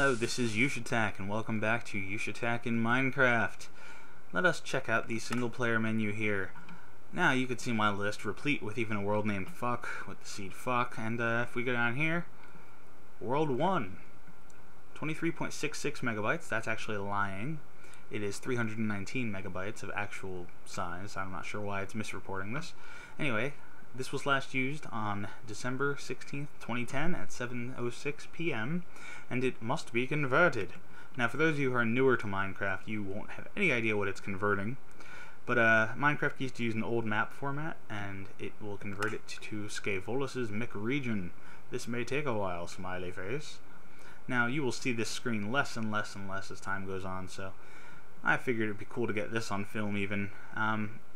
Hello, this is Yushatak, and welcome back to Yushatak in Minecraft. Let us check out the single player menu here. Now you can see my list replete with even a world named Fuck, with the seed Fuck, and if we go down here, World 1, 23.66 megabytes, that's actually lying. It is 319 megabytes of actual size. I'm not sure why it's misreporting this. Anyway, this was last used on December 16th, 2010 at 7:06 p.m. and it must be converted. Now for those of you who are newer to Minecraft, you won't have any idea what it's converting. But Minecraft used to use an old map format, and it will convert it to Scavolus's Mick region. This may take a while, smiley face. Now you will see this screen less and less and less as time goes on, so I figured it'd be cool to get this on film even.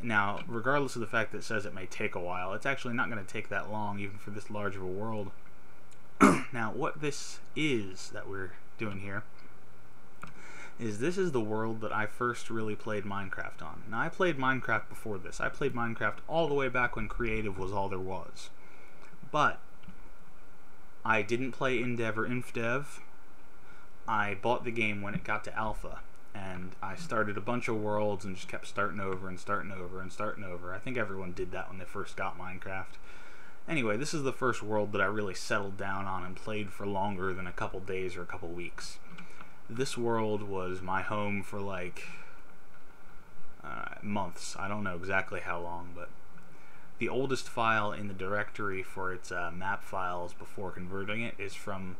Now, regardless of the fact that it says it may take a while, it's actually not going to take that long, even for this large of a world. Now, what this is that we're doing here is this is the world that I first really played Minecraft on. Now, I played Minecraft before this. I played Minecraft all the way back when creative was all there was. But I didn't play InDev or InfDev. I bought the game when it got to alpha, and I started a bunch of worlds and just kept starting over and starting over and starting over. I think everyone did that when they first got Minecraft. Anyway, this is the first world that I really settled down on and played for longer than a couple days or a couple weeks. This world was my home for like months. I don't know exactly how long, but the oldest file in the directory for its map files before converting it is from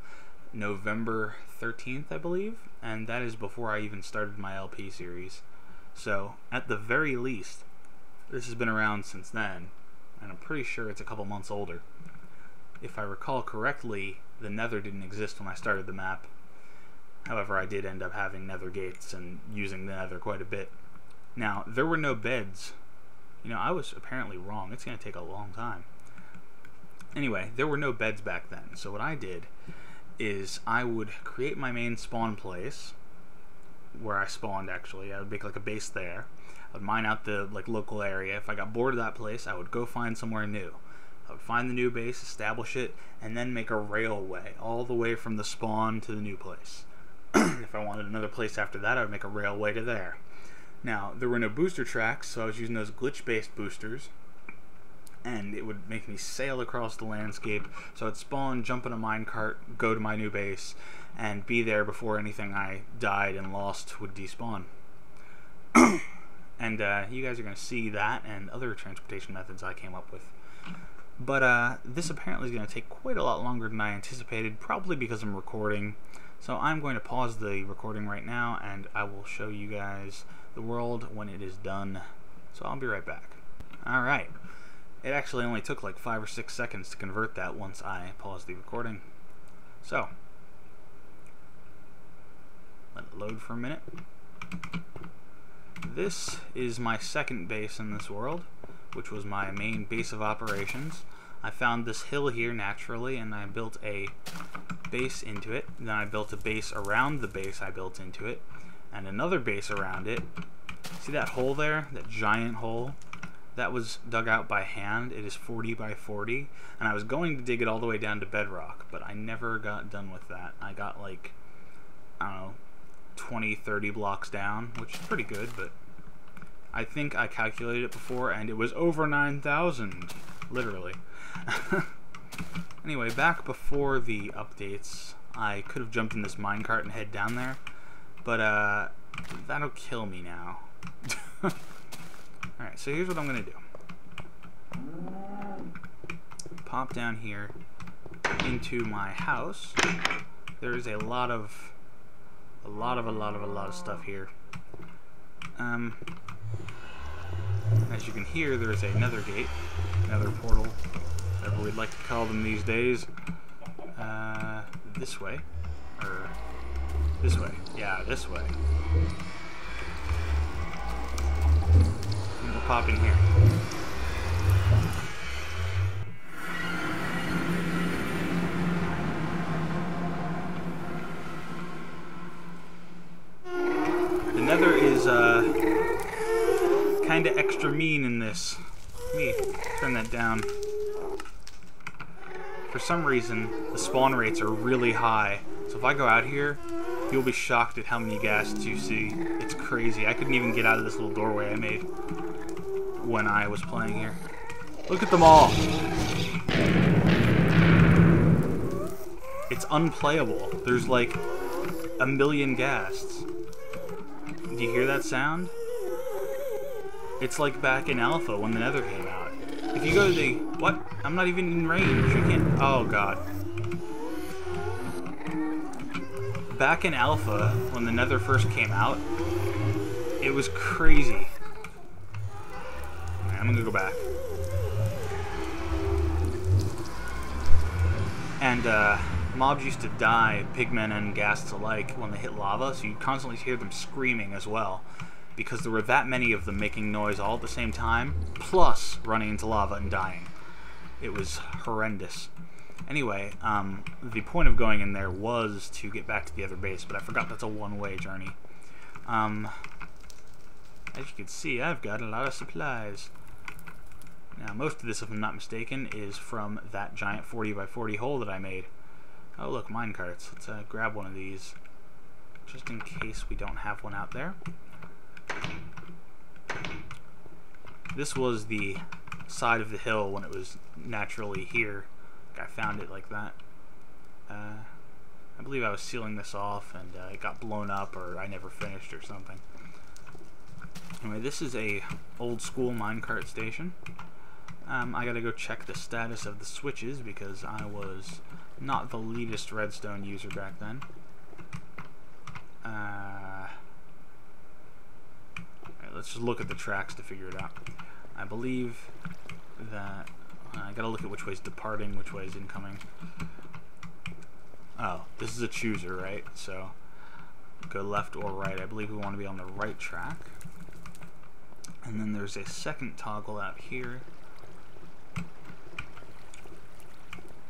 November 13th, I believe, and that is before I even started my LP series. So, at the very least, this has been around since then, and I'm pretty sure it's a couple months older. If I recall correctly, the nether didn't exist when I started the map. However, I did end up having nether gates and using the nether quite a bit. Now, there were no beds. You know, I was apparently wrong. It's going to take a long time. Anyway, there were no beds back then, so what I did is I would create my main spawn place where I spawned. Actually, I would make like a base there. I would mine out the local area. If I got bored of that place, I would go find somewhere new. I would find the new base, establish it, and then make a railway all the way from the spawn to the new place. If I wanted another place after that, I would make a railway to there. Now, there were no booster tracks, so I was using those glitch-based boosters, and it would make me sail across the landscape. So I'd spawn, jump in a minecart, go to my new base, and be there before anything I died and lost would despawn. And you guys are going to see that and other transportation methods I came up with. But this apparently is going to take quite a lot longer than I anticipated, probably because I'm recording. So I'm going to pause the recording right now, and I will show you guys the world when it is done. So I'll be right back. Alright. It actually only took like 5 or 6 seconds to convert that once I paused the recording. So, let it load for a minute. This is my second base in this world, which was my main base of operations. I found this hill here naturally, and I built a base into it. Then I built a base around the base I built into it, and another base around it. See that hole there? That giant hole? That was dug out by hand. It is 40 by 40, and I was going to dig it all the way down to bedrock, but I never got done with that. I got like, I don't know, 20, 30 blocks down, which is pretty good, but I think I calculated it before, and it was over 9,000, literally. Anyway, back before the updates, I could have jumped in this minecart and head down there, but that'll kill me now. Alright, so here's what I'm going to do. Pop down here into my house. There's a lot of stuff here. As you can hear, there's a nether gate, nether portal, whatever we'd like to call them these days. This way. Or this way. Yeah, this way. We'll pop in here. The nether is kinda extra mean in this. Let me turn that down. For some reason, the spawn rates are really high. So if I go out here, You'll be shocked at how many ghasts you see. It's crazy. I couldn't even get out of this little doorway I made when I was playing here. Look at them all. It's unplayable. There's like a million ghasts. Do you hear that sound? It's like back in Alpha when the Nether came out. If you go to the... What? I'm not even in range. You can't... Oh, God. Back in Alpha, when the Nether first came out, it was crazy. I'm gonna go back. And, mobs used to die, pigmen and ghasts alike, when they hit lava, so you constantly hear them screaming as well. Because there were that many of them making noise all at the same time, plus running into lava and dying. It was horrendous. Anyway, the point of going in there was to get back to the other base, but I forgot that's a one-way journey. As you can see, I've got a lot of supplies. Now, most of this, if I'm not mistaken, is from that giant 40 by 40 hole that I made. Oh, look, minecarts. Let's grab one of these, just in case we don't have one out there. This was the side of the hill when it was naturally here. I found it like that. I believe I was sealing this off and it got blown up, or I never finished or something. Anyway, this is a old school minecart station. I gotta go check the status of the switches because I was not the leadest redstone user back then. Let's just look at the tracks to figure it out. I believe that I gotta look at which way's departing, which way is incoming. Oh, this is a chooser, right? So go left or right. I believe we want to be on the right track. And then there's a second toggle out here.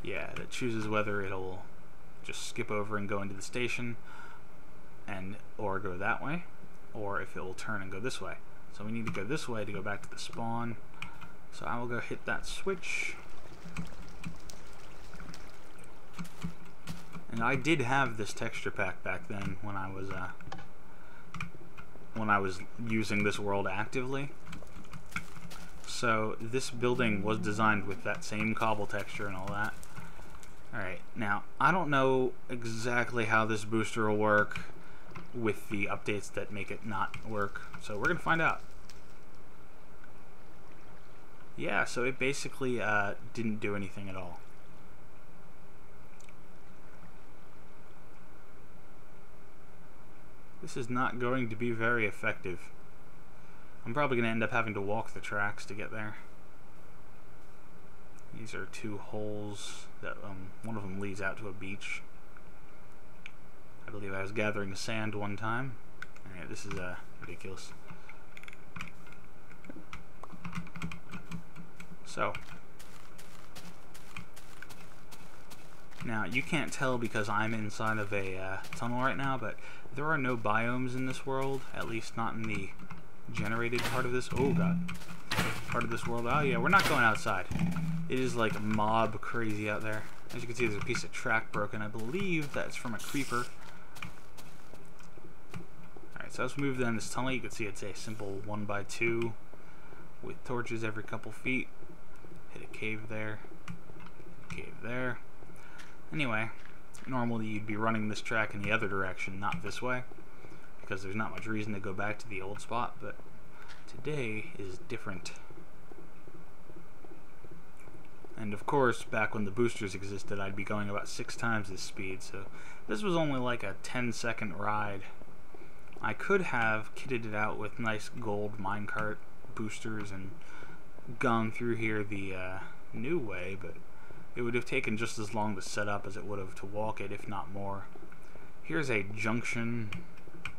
Yeah, that chooses whether it'll just skip over and go into the station and or go that way, or if it will turn and go this way. So we need to go this way to go back to the spawn. So I will go hit that switch. And I did have this texture pack back then when I was using this world actively. So this building was designed with that same cobble texture and all that. Alright, now I don't know exactly how this booster will work with the updates that make it not work, so we're gonna find out. Yeah, so it basically didn't do anything at all. This is not going to be very effective. I'm probably going to end up having to walk the tracks to get there. These are two holes that one of them leads out to a beach. I believe I was gathering sand one time. Alright, this is ridiculous. So, now you can't tell because I'm inside of a tunnel right now, but there are no biomes in this world, at least not in the generated part of this. Oh god, part of this world. Oh yeah, we're not going outside. It is like mob crazy out there. As you can see, there's a piece of track broken. I believe that's from a creeper. Alright, so let's move down this tunnel. You can see it's a simple 1x2 with torches every couple feet. Hit a cave there, cave there. Anyway, normally you'd be running this track in the other direction, not this way, because there's not much reason to go back to the old spot, but today is different. And of course, back when the boosters existed, I'd be going about 6 times this speed, so this was only like a 10-second ride. I could have kitted it out with nice gold minecart boosters and gone through here the new way, but it would have taken just as long to set up as it would have to walk it, if not more. Here's a junction.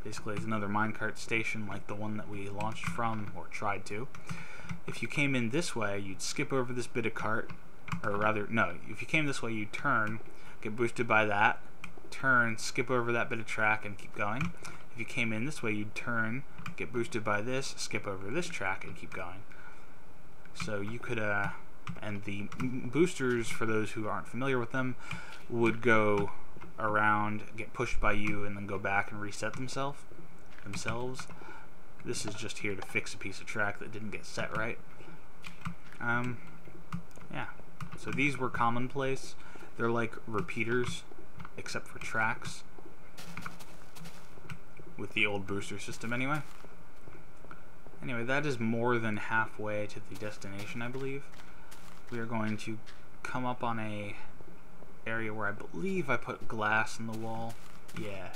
Basically, it's another minecart station like the one that we launched from, or tried to. If you came in this way, you'd skip over this bit of cart, or rather, no, if you came this way, you'd turn, get boosted by that, turn, skip over that bit of track, and keep going. If you came in this way, you'd turn, get boosted by this, skip over this track, and keep going. So you could, and the boosters, for those who aren't familiar with them, would go around, get pushed by you, and then go back and reset themselves. This is just here to fix a piece of track that didn't get set right. Yeah. So these were commonplace. They're like repeaters, except for tracks. With the old booster system anyway. Anyway, that is more than halfway to the destination, I believe. We are going to come up on a area where I believe I put glass in the wall. Yeah.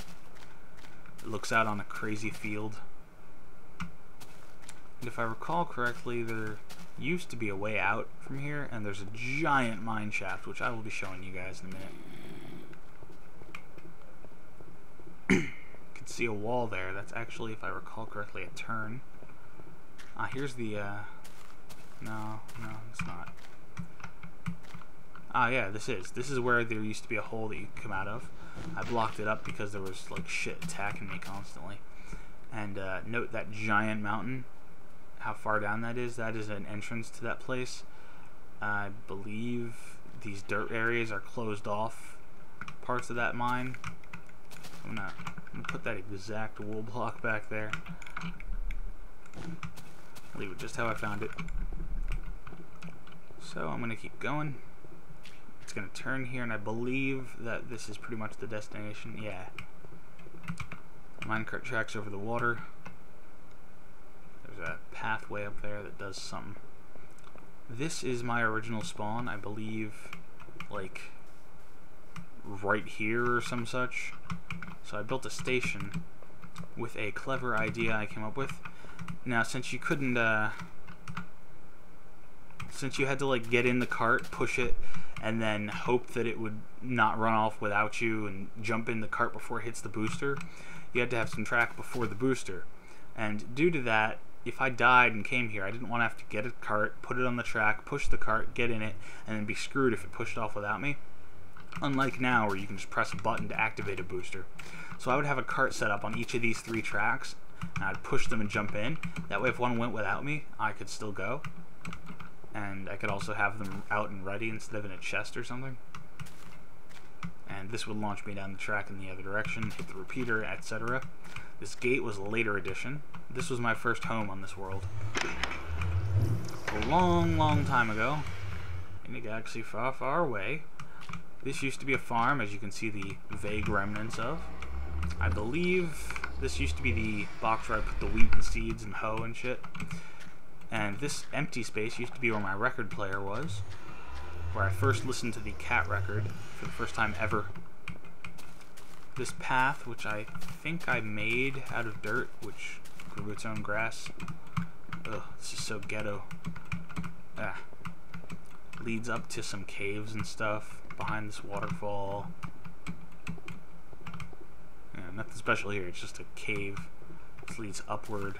It looks out on a crazy field. And if I recall correctly, there used to be a way out from here, and there's a giant mine shaft, which I will be showing you guys in a minute. You can see a wall there. That's actually, if I recall correctly, a turn. Here's the, no, it's not. Yeah, this is where there used to be a hole that you could come out of. I blocked it up because there was, like, shit attacking me constantly. And, note that giant mountain, how far down that is an entrance to that place. I believe these dirt areas are closed off parts of that mine. I'm gonna put that exact wool block back there. Leave it just how I found it. So I'm gonna keep going. It's gonna turn here, and I believe that this is pretty much the destination. Yeah. Minecart tracks over the water. There's a pathway up there that does something. This is my original spawn, I believe, like right here or some such. So I built a station with a clever idea I came up with. Now, since you couldn't, since you had to like get in the cart, push it, and then hope that it would not run off without you and jump in the cart before it hits the booster, you had to have some track before the booster. And due to that, if I died and came here, I didn't want to have to get a cart, put it on the track, push the cart, get in it, and then be screwed if it pushed off without me. Unlike now, where you can just press a button to activate a booster. So I would have a cart set up on each of these 3 tracks, and I'd push them and jump in. That way, if one went without me, I could still go. And I could also have them out and ready instead of in a chest or something. And this would launch me down the track in the other direction, hit the repeater, etc. This gate was a later addition. This was my first home on this world. A long time ago, in a galaxy far away. This used to be a farm, as you can see the vague remnants of. I believe this used to be the box where I put the wheat and seeds and hoe and shit. And this empty space used to be where my record player was, where I first listened to the cat record for the first time ever. This path, which I think I made out of dirt, which grew its own grass. Ugh, this is so ghetto. Leads up to some caves and stuff behind this waterfall. Yeah, nothing special here, it's just a cave. This leads upward.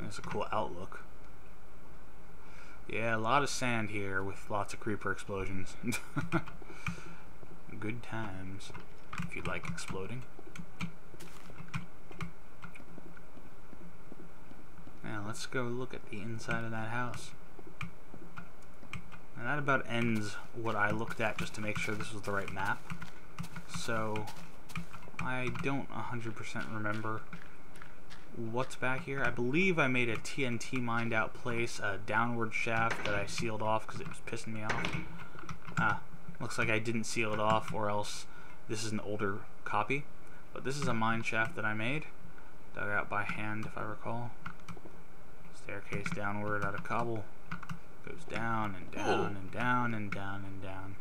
That's a cool outlook. Yeah, a lot of sand here with lots of creeper explosions. Good times, if you like exploding. Now let's go look at the inside of that house. And that about ends what I looked at just to make sure this was the right map. So I don't 100% remember what's back here. I believe I made a TNT mined out place, a downward shaft that I sealed off because it was pissing me off. Looks like I didn't seal it off, or else this is an older copy. But this is a mine shaft that I made, dug out by hand if I recall. Staircase downward out of cobble, goes down and down and down and down and down.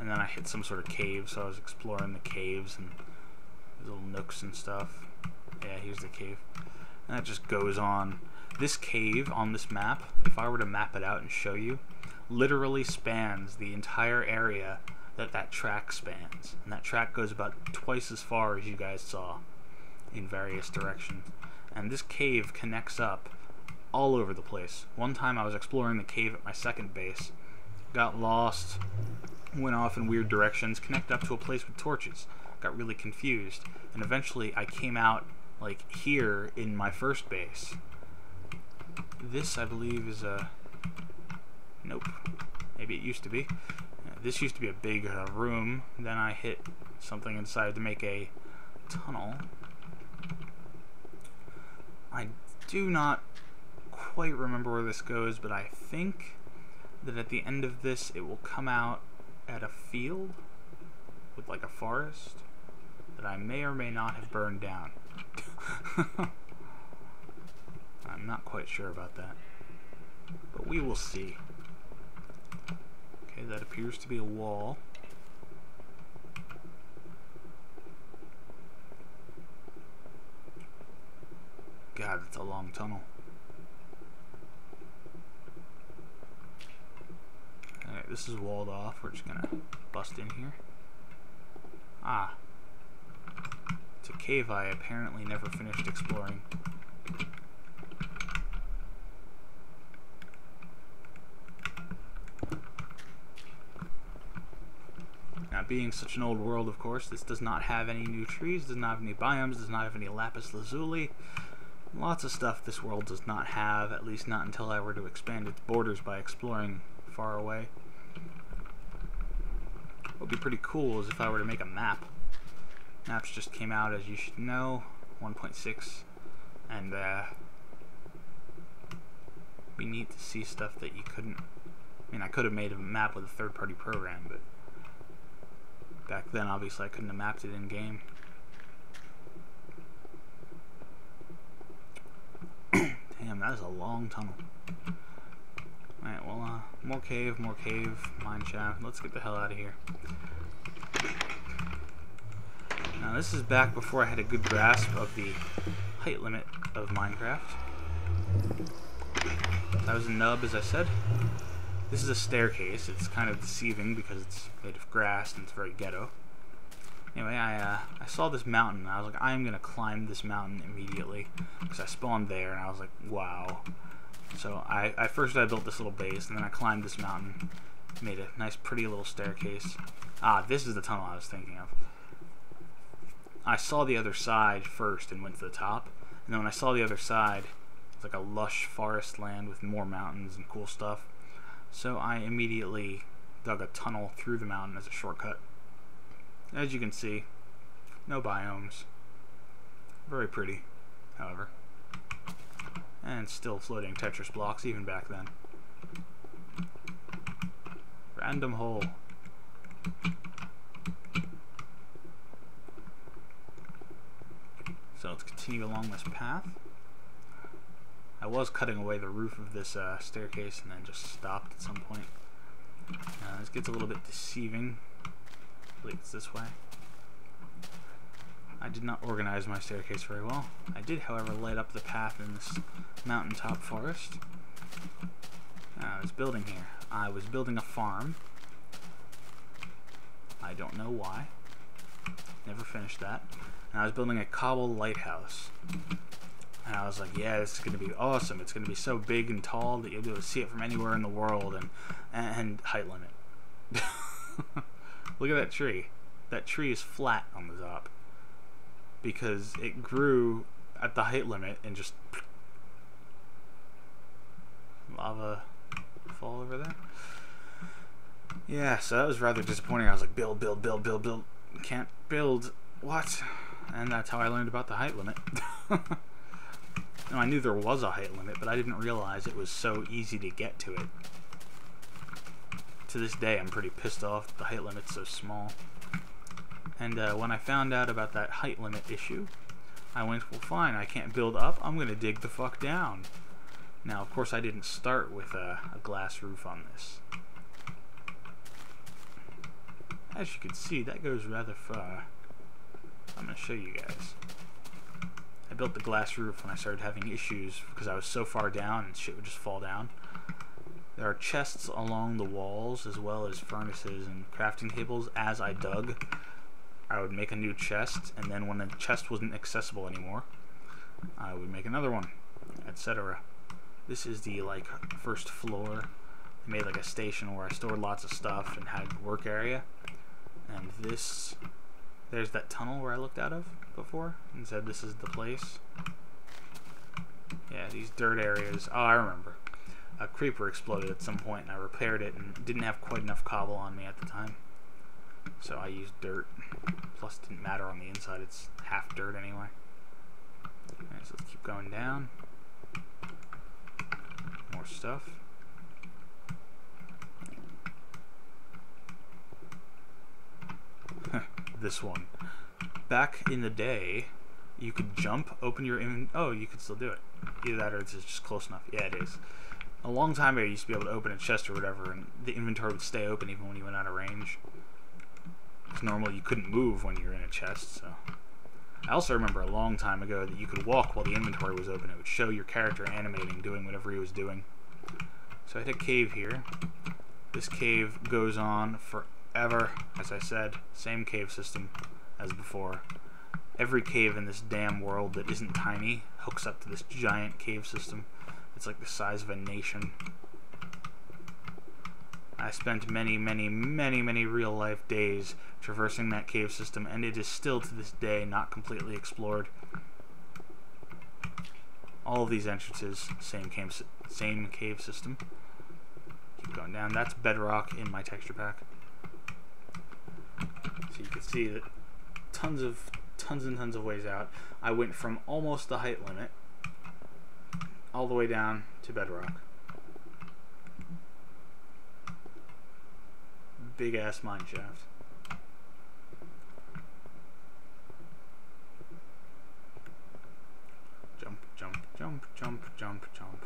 And then I hit some sort of cave, so I was exploring the caves and little nooks and stuff. Yeah, here's the cave. And that just goes on. This cave on this map, if I were to map it out and show you, literally spans the entire area that track spans. And that track goes about twice as far as you guys saw in various directions. And this cave connects up all over the place. One time I was exploring the cave at my second base, got lost, went off in weird directions, connected up to a place with torches, got really confused, and eventually I came out like here in my first base, This, I believe, is a... Nope. Maybe it used to be. This used to be a big room. Then I hit something inside to make a tunnel. I do not quite remember where this goes, but I think that at the end of this it will come out at a field with like a forest that I may or may not have burned down. I'm not quite sure about that, but we will see. Okay, that appears to be a wall. God, it's a long tunnel. Alright, this is walled off. We're just gonna bust in here. Ah. It's a cave I apparently never finished exploring. Now, being such an old world, of course, this does not have any new trees, does not have any biomes, does not have any lapis lazuli. Lots of stuff this world does not have, at least not until I were to expand its borders by exploring far away. What would be pretty cool is if I were to make a map. Maps just came out, as you should know, 1.6, and we need to see stuff that you couldn't. I mean, I could have made a map with a third-party program, but back then, obviously, I couldn't have mapped it in game. Damn, that is a long tunnel. Alright, well, more cave, mine shaft. Let's get the hell out of here. Now, this is back before I had a good grasp of the height limit of Minecraft. I was a nub, as I said. This is a staircase. It's kind of deceiving because it's made of grass and it's very ghetto. Anyway, I saw this mountain and I was like, I'm gonna climb this mountain immediately, because I spawned there and I was like, wow. So first I built this little base, and then I climbed this mountain, made a nice pretty little staircase. Ah, this is the tunnel I was thinking of. I saw the other side first and went to the top, and then when I saw the other side, it's like a lush forest land with more mountains and cool stuff. So I immediately dug a tunnel through the mountain as a shortcut. As you can see, no biomes. Very pretty, however. And still floating Tetris blocks even back then. Random hole. So let's continue along this path. I was cutting away the roof of this staircase and then just stopped at some point. This gets a little bit deceiving. I believe it's this way. I did not organize my staircase very well. I did, however, light up the path in this mountaintop forest. I was building here. I was building a farm. I don't know why. Never finished that. And I was building a cobble lighthouse. And I was like, yeah, this is going to be awesome. It's going to be so big and tall that you'll be able to see it from anywhere in the world, and height limit. Look at that tree. That tree is flat on the top because it grew at the height limit and just lava fall over there. Yeah, so that was rather disappointing. I was like, build. Can't build. What? And that's how I learned about the height limit. No, I knew there was a height limit, but I didn't realize it was so easy to get to it. To this day, I'm pretty pissed off that the height limit's so small. And when I found out about that height limit issue, I went, well, fine, I can't build up, I'm gonna dig the fuck down. Now, of course, I didn't start with a glass roof on this. As you can see, that goes rather far. I'm gonna show you guys. I built the glass roof when I started having issues because I was so far down and shit would just fall down. There are chests along the walls as well as furnaces and crafting tables. As I dug, I would make a new chest, and then when the chest wasn't accessible anymore, I would make another one, etc. This is the first floor. I made like a station where I stored lots of stuff and had a work area. And there's that tunnel where I looked out of before and said this is the place. Yeah, these dirt areas. Oh, I remember. A creeper exploded at some point, and I repaired it, and didn't have quite enough cobble on me at the time. So I used dirt. Plus, it didn't matter on the inside. It's half dirt anyway. Alright, so let's keep going down. More stuff. This one. Back in the day, you could jump, open your oh, you could still do it. Either that or it's just close enough. Yeah, it is. A long time ago, you used to be able to open a chest or whatever, and the inventory would stay open even when you went out of range. Because normally you couldn't move when you were in a chest, so... I also remember a long time ago that you could walk while the inventory was open. It would show your character animating, doing whatever he was doing. So I hit a cave here. This cave goes on forever, as I said. Same cave system as before. Every cave in this damn world that isn't tiny hooks up to this giant cave system. It's like the size of a nation. I spent many, many, many, many real-life days traversing that cave system, and it is still to this day not completely explored. All of these entrances, same cave system. Keep going down. That's bedrock in my texture pack. So you can see that tons and tons of ways out. I went from almost the height limit all the way down to bedrock. Big ass mine shaft. Jump, jump, jump, jump, jump, jump.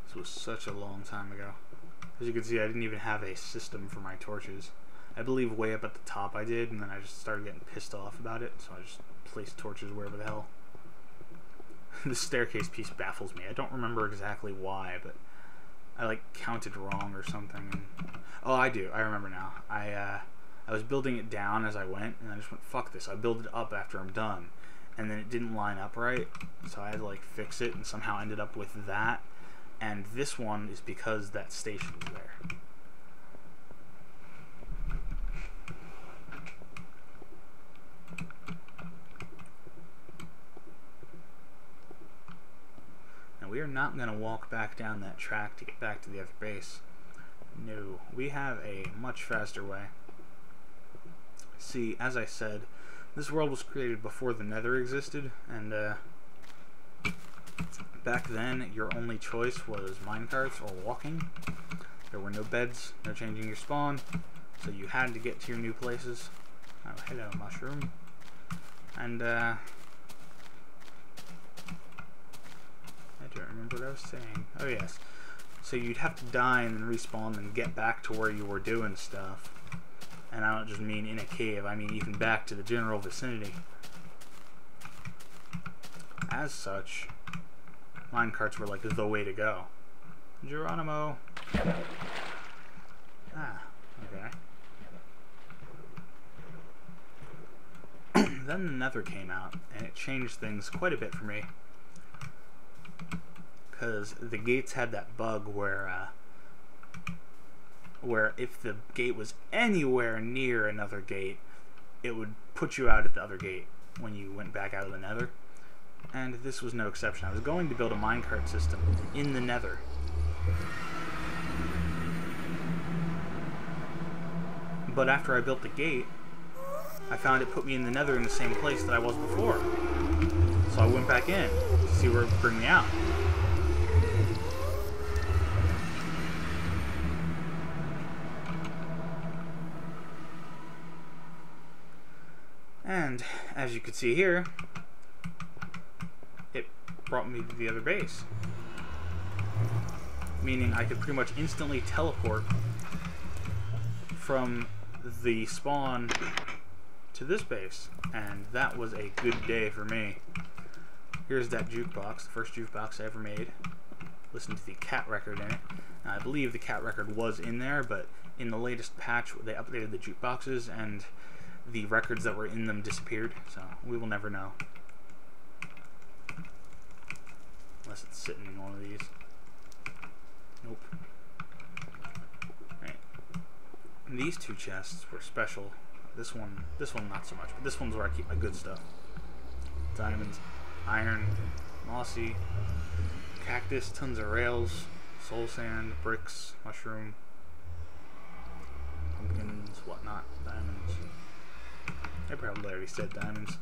This was such a long time ago. As you can see, I didn't even have a system for my torches. I believe way up at the top I did, and then I just started getting pissed off about it, so I just placed torches wherever the hell. The staircase piece baffles me. I don't remember exactly why, but I like counted wrong or something. And, oh, I do. I remember now. I was building it down as I went, and I just went, fuck this. I build it up after I'm done. And then it didn't line up right, so I had to like fix it, and somehow ended up with that. And this one is because that station is there. We are not going to walk back down that track to get back to the other base. No, we have a much faster way. See, as I said, this world was created before the nether existed, and back then your only choice was minecarts or walking. There were no beds, no changing your spawn, so you had to get to your new places. Oh, hello, mushroom. And I don't remember what I was saying. Oh yes. So you'd have to die and then respawn and get back to where you were doing stuff. And I don't just mean in a cave, I mean even back to the general vicinity. As such, minecarts were like the way to go. Geronimo. Ah, okay. Then the nether came out, and it changed things quite a bit for me. Because the gates had that bug where if the gate was anywhere near another gate, it would put you out at the other gate when you went back out of the nether. And this was no exception. I was going to build a minecart system in the nether. But after I built the gate, I found it put me in the nether in the same place that I was before. So I went back in to see where it would bring me out. And, as you can see here, it brought me to the other base. Meaning I could pretty much instantly teleport from the spawn to this base. And that was a good day for me. Here's that jukebox, the first jukebox I ever made. Listen to the cat record in it. Now, I believe the cat record was in there, but in the latest patch they updated the jukeboxes and the records that were in them disappeared, so we will never know. Unless it's sitting in one of these. Nope. And these two chests were special. This one not so much, but this one's where I keep my good stuff. Diamonds, iron, mossy, cactus, tons of rails, soul sand, bricks, mushroom, pumpkins, whatnot, diamonds. I probably already said diamonds.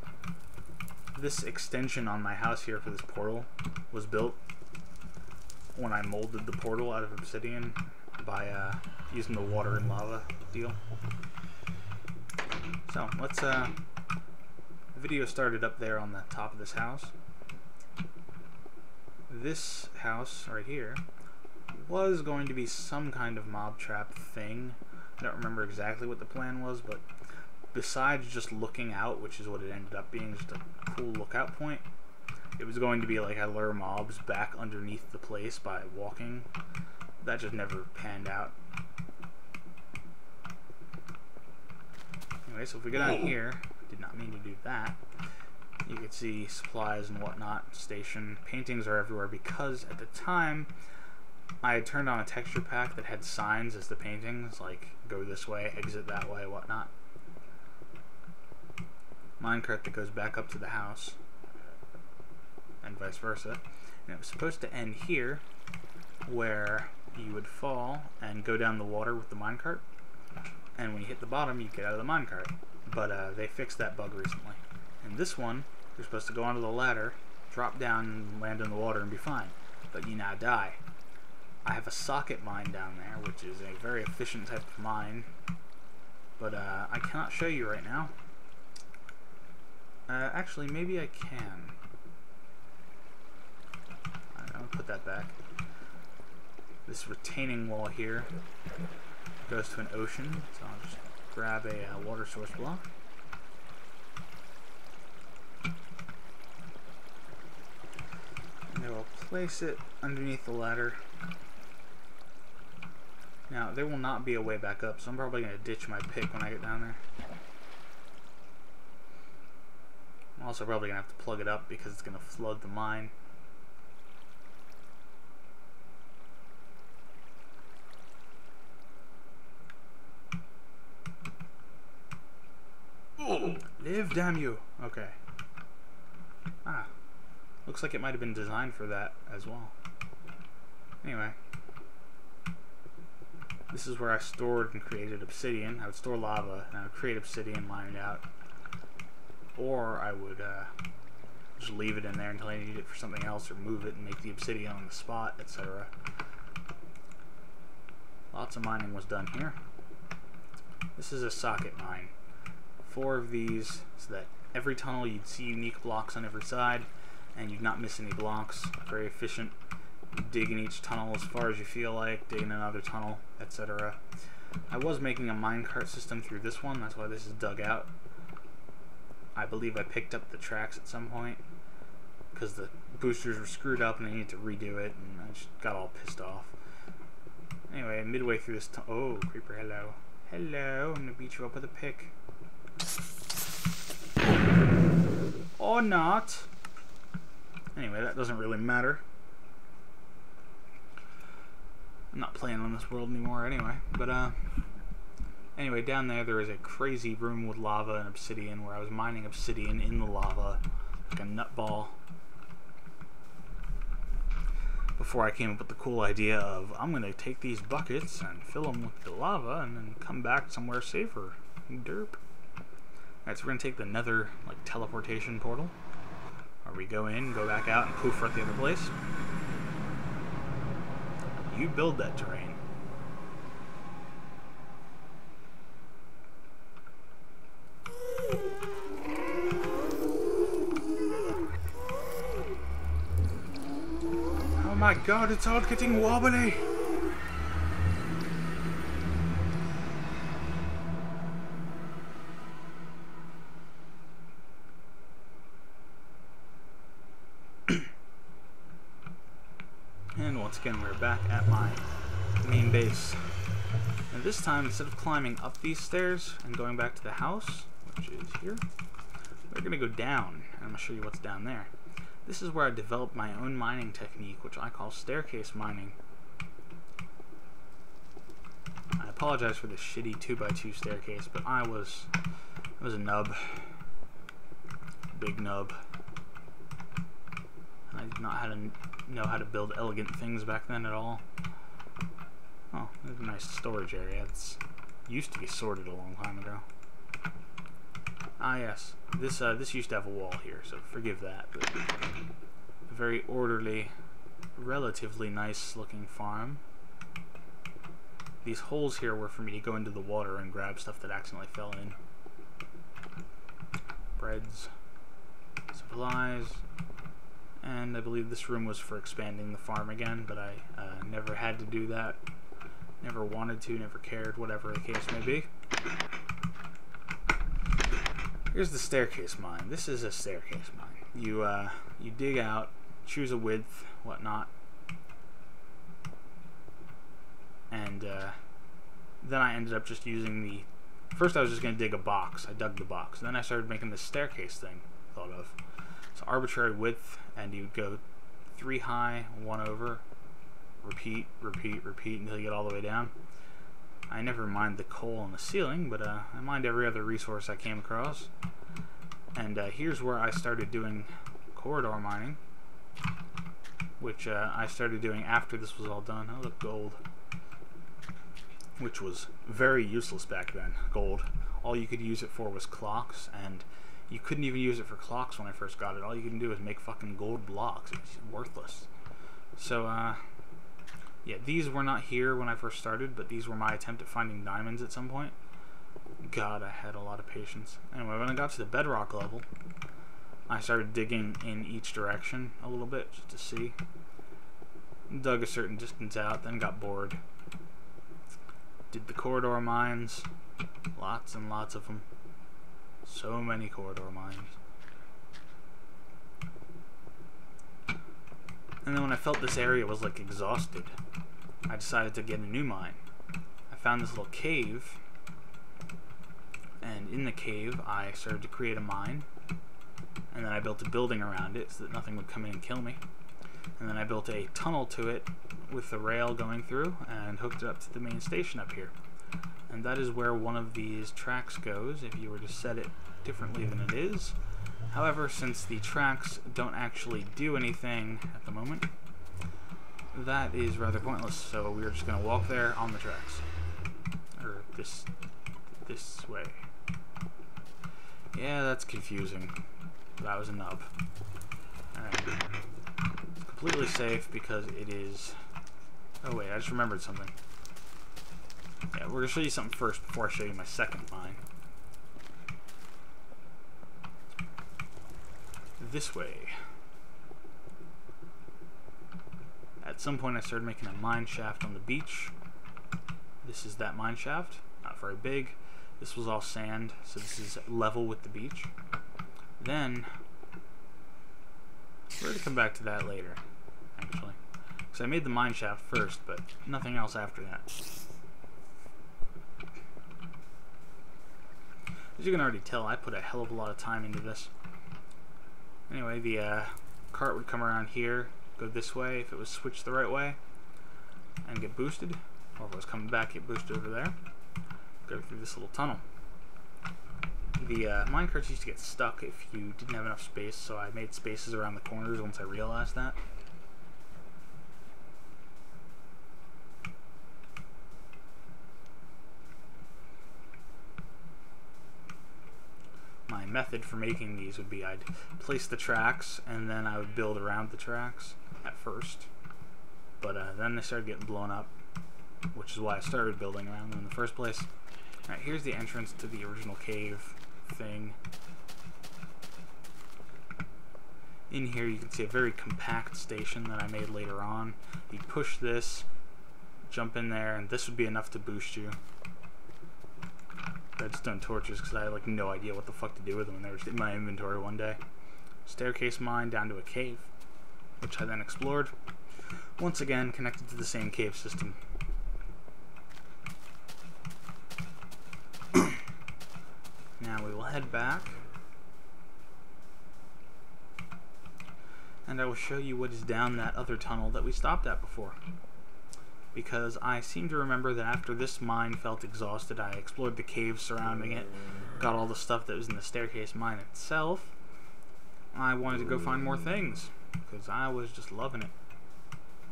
This extension on my house here for this portal was built when I molded the portal out of obsidian by using the water and lava deal. So let's the video started up there on the top of this house. This house right here was going to be some kind of mob trap thing. I don't remember exactly what the plan was, but besides just looking out, which is what it ended up being, just a cool lookout point, it was going to be like I lure mobs back underneath the place by walking. That just never panned out. Anyway, so if we go down here, did not mean to do that. You can see supplies and whatnot, station. Paintings are everywhere because at the time I had turned on a texture pack that had signs as the paintings, like go this way, exit that way, whatnot. Minecart that goes back up to the house, and vice versa. And it was supposed to end here, where you would fall and go down the water with the minecart, and when you hit the bottom, you get out of the minecart. But they fixed that bug recently. And this one, you're supposed to go onto the ladder, drop down, and land in the water and be fine. But you now die. I have a socket mine down there, which is a very efficient type of mine, but I cannot show you right now. Actually, maybe I can. I'm going to put that back. This retaining wall here goes to an ocean, so I'll just grab a water source block. And I will place it underneath the ladder. Now, there will not be a way back up, so I'm probably going to ditch my pick when I get down there. I'm also probably going to have to plug it up because it's going to flood the mine. Oh, live, damn you! Okay. Ah. Looks like it might have been designed for that as well. Anyway. This is where I stored and created obsidian. I would store lava, and I would create obsidian, mine it out. Or I would just leave it in there until I need it for something else, or move it and make the obsidian on the spot, etc. Lots of mining was done here. This is a socket mine. 4 of these, so that every tunnel you'd see unique blocks on every side, and you'd not miss any blocks. Very efficient. You dig in each tunnel as far as you feel like, dig in another tunnel, etc. I was making a minecart system through this one, that's why this is dug out. I believe I picked up the tracks at some point because the boosters were screwed up and I needed to redo it, and I just got all pissed off. Anyway, midway through this oh, creeper, hello. Hello, I'm gonna beat you up with a pick. Or not. Anyway, that doesn't really matter. I'm not playing on this world anymore anyway, but anyway, down there is a crazy room with lava and obsidian where I was mining obsidian in the lava like a nutball before I came up with the cool idea of I'm going to take these buckets and fill them with the lava and then come back somewhere safer. Derp. Alright, so we're going to take the nether like teleportation portal where we go in, go back out, and poof, right the other place. You build that terrain. Oh my god, it's all getting wobbly! And once again, we're back at my main base. And this time, instead of climbing up these stairs and going back to the house, which is here, we're going to go down. And I'm going to show you what's down there. This is where I developed my own mining technique, which I call staircase mining. I apologize for the shitty 2x2 staircase, but I was a nub. Big nub. I did not know how to build elegant things back then at all. Oh, there's a nice storage area. It's used to be sorted a long time ago. Ah yes, this used to have a wall here, so forgive that. But a very orderly, relatively nice looking farm. These holes here were for me to go into the water and grab stuff that accidentally fell in. Breads, supplies, and I believe this room was for expanding the farm again, but I never had to do that. Never wanted to, never cared, whatever the case may be. Here's the staircase mine. This is a staircase mine. You dig out, choose a width, whatnot, and then I ended up just using the... First I was just going to dig a box. I dug the box. Then I started making this staircase thing I thought of. So arbitrary width, and you'd go 3 high, 1 over, repeat, repeat, repeat until you get all the way down. I never mined the coal on the ceiling, but I mined every other resource I came across. And here's where I started doing corridor mining, which I started doing after this was all done. Oh, look, gold. Which was very useless back then, gold. All you could use it for was clocks, and you couldn't even use it for clocks when I first got it. All you can do is make fucking gold blocks. It's worthless. So, yeah, these were not here when I first started, but these were my attempt at finding diamonds at some point. God, I had a lot of patience. Anyway, when I got to the bedrock level, I started digging in each direction a little bit, just to see. Dug a certain distance out, then got bored. Did the corridor mines. Lots and lots of them. So many corridor mines. And then when I felt this area was like exhausted, I decided to get a new mine. I found this little cave, and in the cave I started to create a mine, and then I built a building around it so that nothing would come in and kill me. And then I built a tunnel to it with the rail going through and hooked it up to the main station up here. And that is where one of these tracks goes if you were to set it differently than it is. However, since the tracks don't actually do anything at the moment, that is rather pointless, so we're just going to walk there on the tracks. Or this way. Yeah, that's confusing. That was a nub. Alright. It's completely safe because it is... Oh wait, I just remembered something. Yeah, we're going to show you something first before I show you my second mine. This way. At some point I started making a mine shaft on the beach. This is that mine shaft. Not very big. This was all sand, so this is level with the beach. Then, we're going to come back to that later, actually. Because I made the mine shaft first, but nothing else after that. As you can already tell, I put a hell of a lot of time into this. Anyway, the cart would come around here, go this way if it was switched the right way, and get boosted. Or if it was coming back, get boosted over there. Go through this little tunnel. The minecarts used to get stuck if you didn't have enough space, so I made spaces around the corners once I realized that. My method for making these would be I'd place the tracks and then I would build around the tracks at first, but then they started getting blown up, which is why I started building around them in the first place. Alright, here's the entrance to the original cave thing. In here you can see a very compact station that I made later on. You push this, jump in there, and this would be enough to boost you. Redstone torches, because I had like no idea what the fuck to do with them, and they were just in my inventory one day. Staircase mine down to a cave, which I then explored. Once again, connected to the same cave system. Now we will head back, and I will show you what is down that other tunnel that we stopped at before. because I seem to remember that after this mine felt exhausted, I explored the caves surrounding it, got all the stuff that was in the staircase mine itself. I wanted to go find more things, because I was just loving it.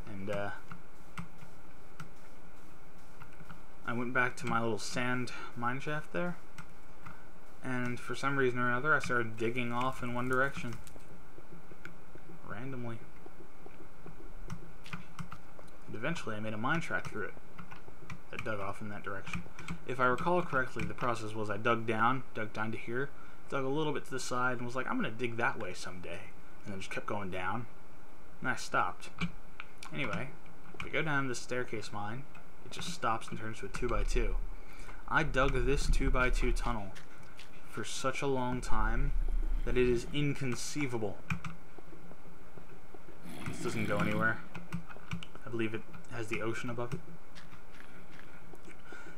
And I went back to my little sand mine shaft there, and for some reason or another I started digging off in one direction randomly, and eventually I made a mine track through it that dug off in that direction. If I recall correctly, the process was I dug down to here, dug a little bit to the side, and was like, I'm gonna dig that way someday, and then just kept going down, and I stopped. Anyway, if we go down this staircase mine, it just stops and turns to a 2x2. I dug this 2x2 tunnel for such a long time that it is inconceivable. This doesn't go anywhere. I believe it has the ocean above it.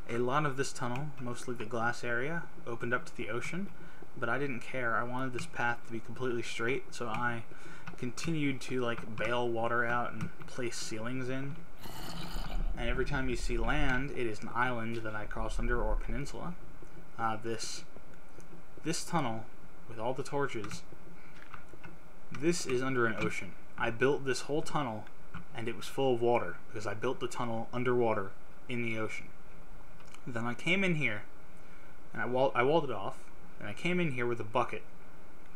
A lot of this tunnel, mostly the glass area, opened up to the ocean, but I didn't care. I wanted this path to be completely straight, so I continued to like bail water out and place ceilings in. And every time you see land, it is an island that I cross under, or a peninsula. This tunnel with all the torches, this is under an ocean. I built this whole tunnel and it was full of water because I built the tunnel underwater in the ocean. Then I came in here and I walled it off, and I came in here with a bucket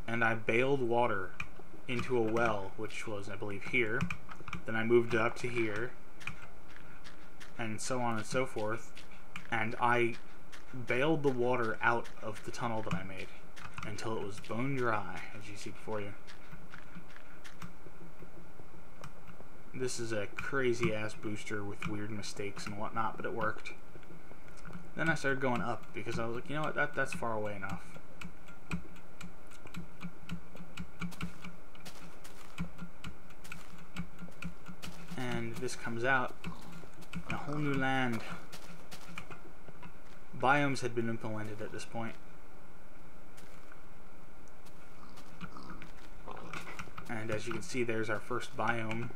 and I bailed water into a well, which was, I believe, here. Then I moved it up to here, and so on and so forth, and I bailed the water out of the tunnel that I made until it was bone dry, as you see before you. This is a crazy ass booster with weird mistakes and whatnot, but it worked. Then I started going up because I was like, you know what, that's far away enough. And this comes out in a whole new land. Biomes had been implemented at this point. And as you can see, there's our first biome.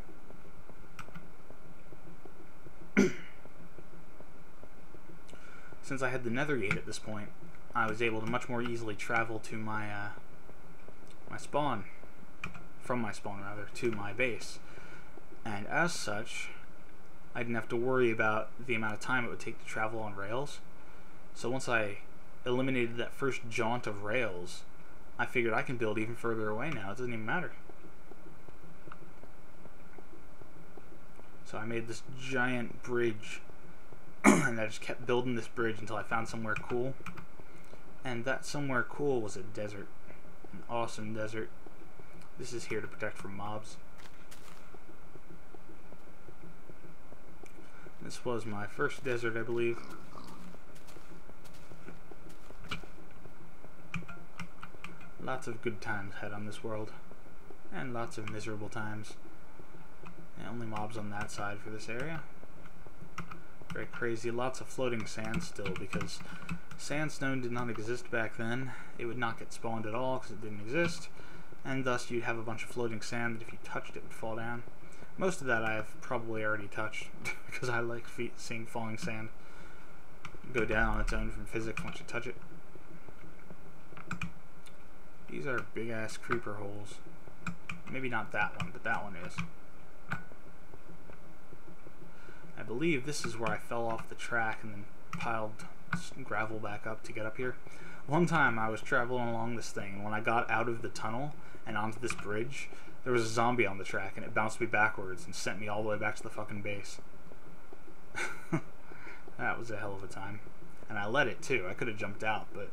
Since I had the nether gate at this point, I was able to much more easily travel to my my spawn, from my spawn rather, to my base. And as such, I didn't have to worry about the amount of time it would take to travel on rails. So once I eliminated that first jaunt of rails, I figured I can build even further away now. It doesn't even matter. So I made this giant bridge, and I just kept building this bridge until I found somewhere cool. And that somewhere cool was a desert. An awesome desert. This is here to protect from mobs. This was my first desert, I believe. Lots of good times had on this world, and lots of miserable times. And only mobs on that side for this area. Very crazy. Lots of floating sand still, because sandstone did not exist back then. It would not get spawned at all because it didn't exist, and thus you'd have a bunch of floating sand that if you touched it would fall down. Most of that I have probably already touched because I like seeing falling sand go down on its own from physics once you touch it. These are big ass creeper holes. Maybe not that one, but that one is. I believe this is where I fell off the track and then piled gravel back up to get up here. One time I was traveling along this thing, and when I got out of the tunnel and onto this bridge, there was a zombie on the track, and it bounced me backwards and sent me all the way back to the fucking base. That was a hell of a time. And I let it too. I could have jumped out, but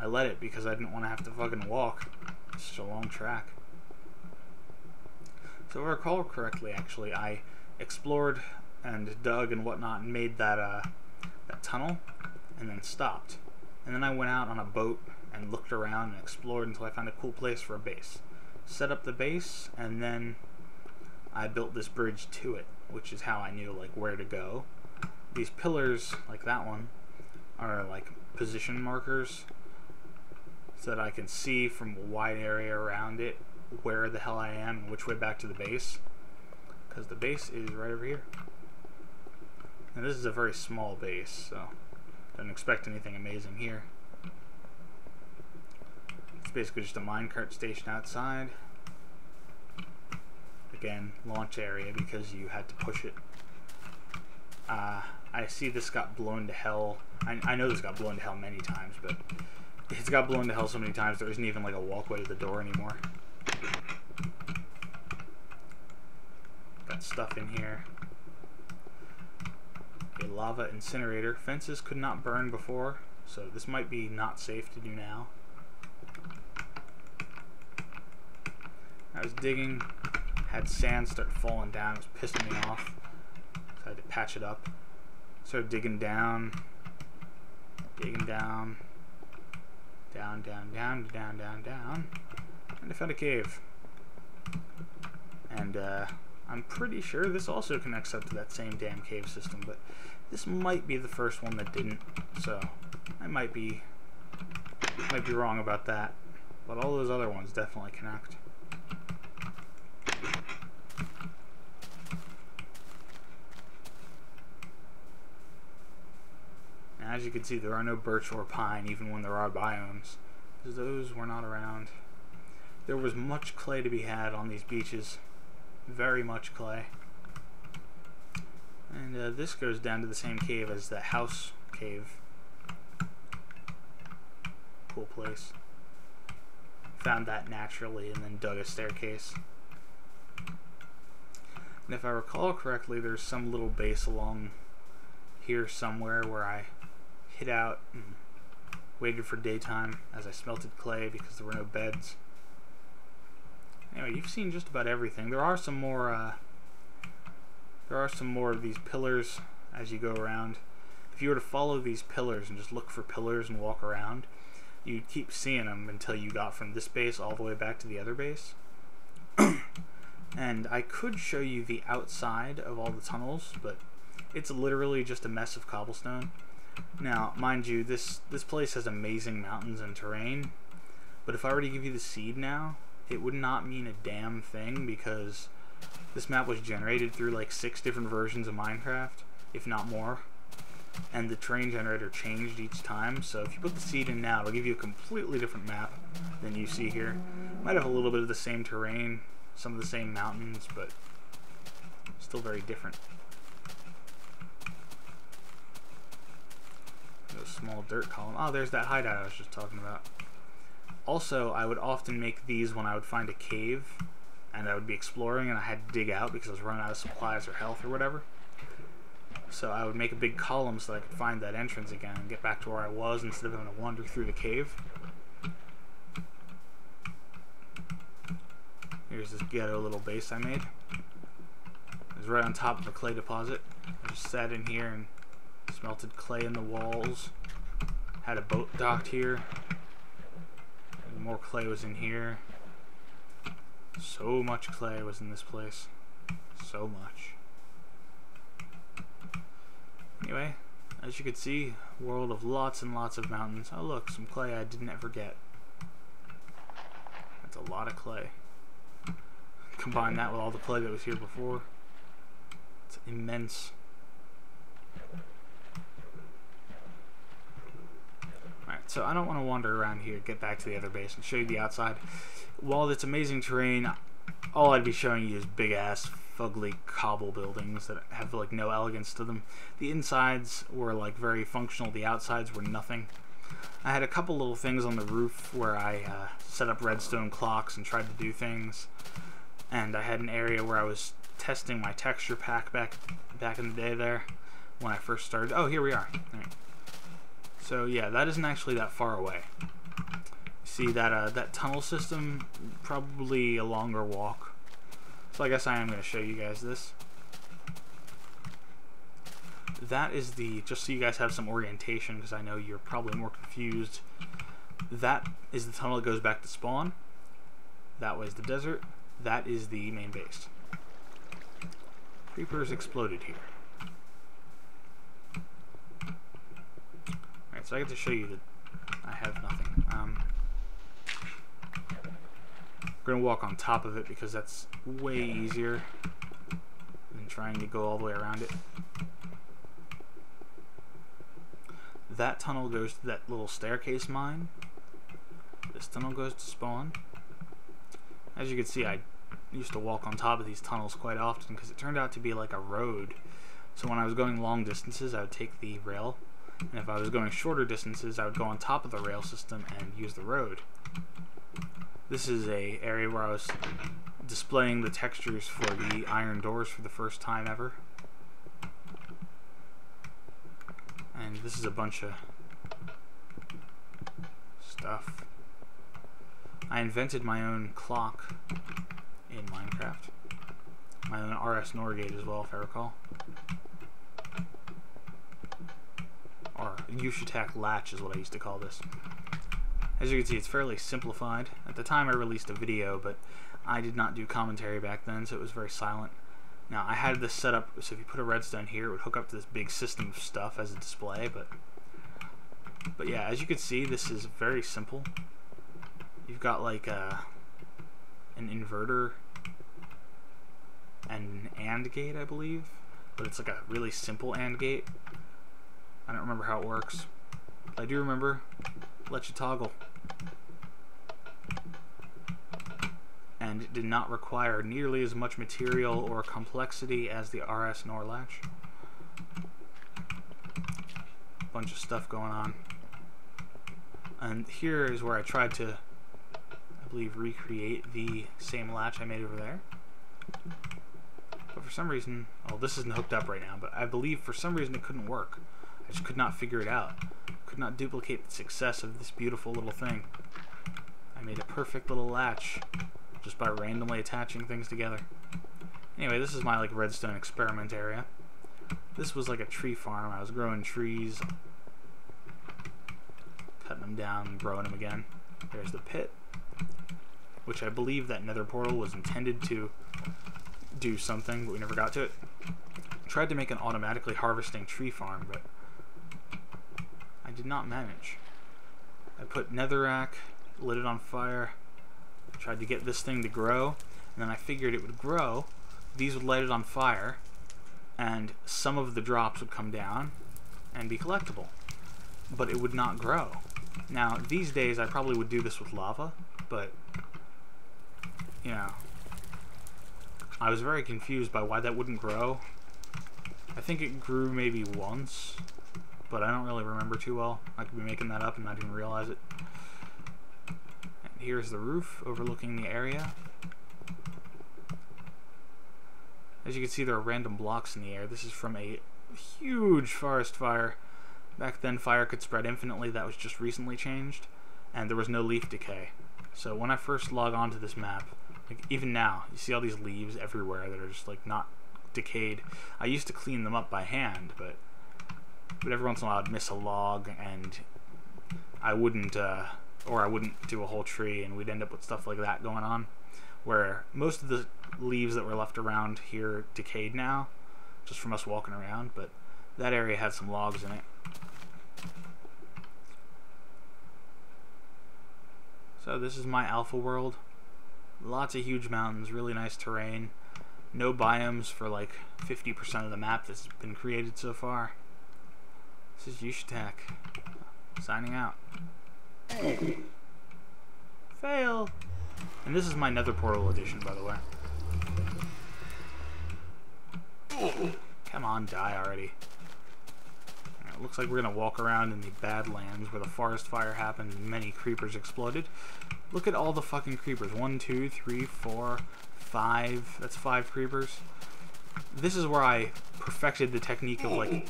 I let it because I didn't want to have to fucking walk. It's such a long track. So if I recall correctly, actually, I explored and dug and whatnot and made that tunnel, and then stopped. And then I went out on a boat and looked around and explored until I found a cool place for a base. Set up the base, and then I built this bridge to it, which is how I knew like where to go. These pillars, like that one, are like position markers so that I can see from a wide area around it where the hell I am and which way back to the base, because the base is right over here. Now this is a very small base, so don't expect anything amazing here. It's basically just a minecart station outside. Again, launch area because you had to push it. I see this got blown to hell. I know this got blown to hell many times, but it's got blown to hell so many times there isn't even like a walkway to the door anymore. Got stuff in here. A lava incinerator. Fences could not burn before, so this might be not safe to do now. I was digging, had sand start falling down, it was pissing me off, so I had to patch it up. Started digging down, down, down, down, down, down, down, and I found a cave. And I'm pretty sure this also connects up to that same damn cave system, but this might be the first one that didn't, so I might be wrong about that. But all those other ones definitely connect. Now, as you can see, there are no birch or pine, even when there are biomes, because those were not around. There was much clay to be had on these beaches. Very much clay. And this goes down to the same cave as the house cave. Cool place. Found that naturally and then dug a staircase. And if I recall correctly, there's some little base along here somewhere where I hid out and waited for daytime as I smelted clay because there were no beds. Anyway, you've seen just about everything. There are some more of these pillars as you go around. If you were to follow these pillars and just look for pillars and walk around, you'd keep seeing them until you got from this base all the way back to the other base. And I could show you the outside of all the tunnels, but it's literally just a mess of cobblestone. Now, mind you, this place has amazing mountains and terrain, but if I were to give you the seed now, it would not mean a damn thing because this map was generated through like 6 different versions of Minecraft, if not more, and the terrain generator changed each time, so if you put the seed in now, it'll give you a completely different map than you see here. Might have a little bit of the same terrain, some of the same mountains, but still very different. A small dirt column. Oh, there's that hideout I was just talking about. Also, I would often make these when I would find a cave and I would be exploring and I had to dig out because I was running out of supplies or health or whatever. So I would make a big column so that I could find that entrance again and get back to where I was instead of having to wander through the cave. Here's this ghetto little base I made. It was right on top of a clay deposit. I just sat in here and smelted clay in the walls. Had a boat docked here. And more clay was in here. So much clay was in this place. So much. Anyway, as you can see, world of lots and lots of mountains. Oh look, some clay I didn't ever get. That's a lot of clay. Combine that with all the clay that was here before. It's immense. Alright, so I don't want to wander around here, get back to the other base and show you the outside. While it's amazing terrain, all I'd be showing you is big ass fugly cobble buildings that have like no elegance to them. The insides were like very functional, the outsides were nothing. I had a couple little things on the roof where I set up redstone clocks and tried to do things, and I had an area where I was testing my texture pack back in the day there when I first started. Oh, here we are. All right. So yeah, that isn't actually that far away. See that tunnel system, probably a longer walk. So I guess I am going to show you guys this. That is the, just so you guys have some orientation, because I know you're probably more confused. That is the tunnel that goes back to spawn. That way is the desert. That is the main base. Creepers exploded here. Alright, so I get to show you that I have nothing. We're going to walk on top of it because that's way easier than trying to go all the way around it. That tunnel goes to that little staircase mine. This tunnel goes to spawn. As you can see, I used to walk on top of these tunnels quite often because it turned out to be like a road. So when I was going long distances, I would take the rail, and if I was going shorter distances, I would go on top of the rail system and use the road. This is a area where I was displaying the textures for the iron doors for the first time ever. And this is a bunch of stuff. I invented my own clock in Minecraft. My own RS NOR gate as well, if I recall. Or Yushatak latch is what I used to call this. As you can see, it's fairly simplified. At the time I released a video, but I did not do commentary back then, so it was very silent. Now, I had this set up so if you put a redstone here, it would hook up to this big system of stuff as a display, but yeah, as you can see, this is very simple. You've got like an inverter and an AND gate, I believe, but it's like a really simple AND gate. I don't remember how it works. I do remember, let you toggle. And it did not require nearly as much material or complexity as the RS NOR latch. Bunch of stuff going on. And here is where I tried to, I believe, recreate the same latch I made over there. But for some reason, well, this isn't hooked up right now, but I believe for some reason it couldn't work. I just could not figure it out. Could not duplicate the success of this beautiful little thing. I made a perfect little latch just by randomly attaching things together. Anyway, this is my like redstone experiment area. This was like a tree farm. I was growing trees, cutting them down and growing them again. There's the pit, which I believe that nether portal was intended to do something, but we never got to it. Tried to make an automatically harvesting tree farm, but I did not manage. I put netherrack, lit it on fire, tried to get this thing to grow, and then I figured it would grow, these would light it on fire, and some of the drops would come down and be collectible, but it would not grow. Now, these days I probably would do this with lava, but, you know, I was very confused by why that wouldn't grow. I think it grew maybe once, but I don't really remember too well. I could be making that up and not even realize it. And here's the roof overlooking the area. As you can see, there are random blocks in the air. This is from a huge forest fire. Back then, fire could spread infinitely. That was just recently changed, and there was no leaf decay. So when I first log onto this map, like even now, you see all these leaves everywhere that are just like not decayed. I used to clean them up by hand, but every once in a while I'd miss a log, and I wouldn't, or I wouldn't do a whole tree, and we'd end up with stuff like that going on, where most of the leaves that were left around here decayed now, just from us walking around, but that area had some logs in it. So this is my alpha world. Lots of huge mountains, really nice terrain. No biomes for like 50% of the map that's been created so far. This is Yushatak, signing out. Fail! And this is my nether portal edition, by the way. Come on, die already. It looks like we're going to walk around in the Badlands where the forest fire happened and many creepers exploded. Look at all the fucking creepers. 1, 2, 3, 4, 5. That's 5 creepers. This is where I perfected the technique of like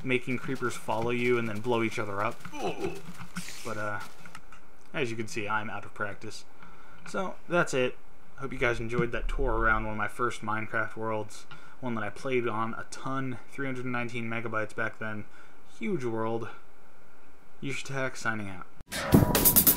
making creepers follow you and then blow each other up. But as you can see, I'm out of practice. So that's it. Hope you guys enjoyed that tour around one of my first Minecraft worlds. One that I played on a ton. 319 megabytes back then. Huge world. Yushatak signing out.